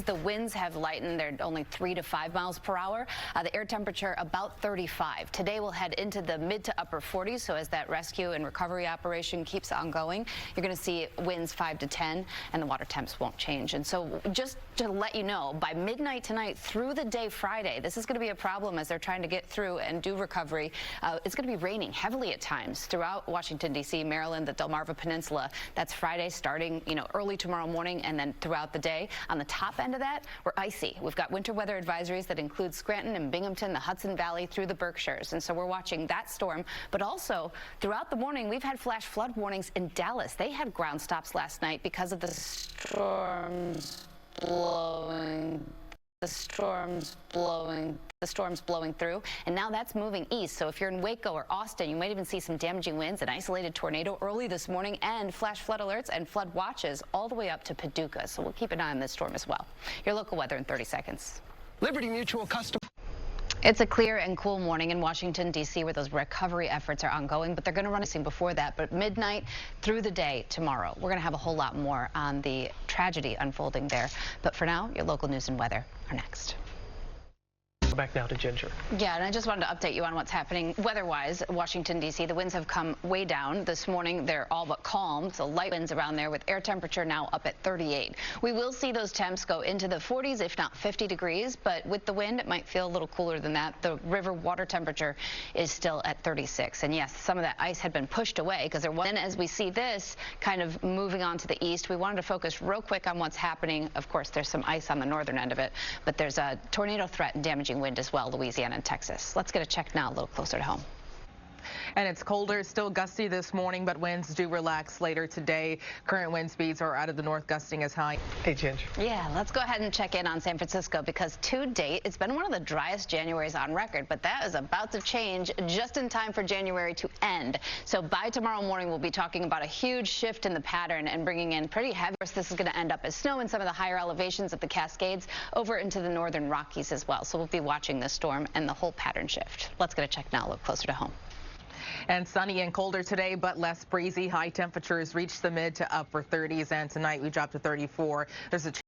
The winds have lightened. They're only 3 to 5 miles per hour. The air temperature about 35. Today we'll head into the mid to upper 40s. So as that rescue and recovery operation keeps on going, you're going to see winds 5 to 10, and the water temps won't change. And so just to let you know, by midnight tonight through the day Friday, this is going to be a problem as they're trying to get through and do recovery. It's going to be raining heavily at times throughout Washington, D.C., Maryland, the Delmarva Peninsula. That's Friday starting, early tomorrow morning and then throughout the day. On the top end of that, we're icy. We've got winter weather advisories that include Scranton and Binghamton, the Hudson Valley through the Berkshires. And so we're watching that storm. But also throughout the morning, we've had flash flood warnings in Dallas. They had ground stops last night because of the storms blowing through, and now that's moving east. So if you're in Waco or Austin, you might even see some damaging winds, an isolated tornado early this morning, and flash flood alerts and flood watches all the way up to Paducah. So we'll keep an eye on this storm as well. Your local weather in 30 seconds. Liberty Mutual Custom. It's a clear and cool morning in Washington, D.C., where those recovery efforts are ongoing, but they're going to run before that. But midnight through the day tomorrow, we're going to have a whole lot more on the tragedy unfolding there. But for now, your local news and weather are next. Back now to Ginger. Yeah, and I just wanted to update you on what's happening weather-wise. Washington, D.C., the winds have come way down. This morning, they're all but calm, so light winds around there with air temperature now up at 38. We will see those temps go into the 40s, if not 50 degrees, but with the wind, it might feel a little cooler than that. The river water temperature is still at 36. And yes, some of that ice had been pushed away because there was. And as we see this kind of moving on to the east, we wanted to focus real quick on what's happening. Of course, there's some ice on the northern end of it, but there's a tornado threat and damaging wind as well, Louisiana and Texas. Let's get a check now a little closer to home. And it's colder, still gusty this morning, but winds do relax later today. Current wind speeds are out of the north, gusting as high. Hey, Ginger. Yeah, let's go ahead and check in on San Francisco because to date, it's been one of the driest Januaries on record, but that is about to change just in time for January to end. So by tomorrow morning, we'll be talking about a huge shift in the pattern and bringing in pretty heavy. Of course, this is going to end up as snow in some of the higher elevations of the Cascades over into the northern Rockies as well. So we'll be watching this storm and the whole pattern shift. Let's get a check now a little closer to home. And sunny and colder today, but less breezy. High temperatures reach the mid to upper 30s, and tonight we drop to 34. There's a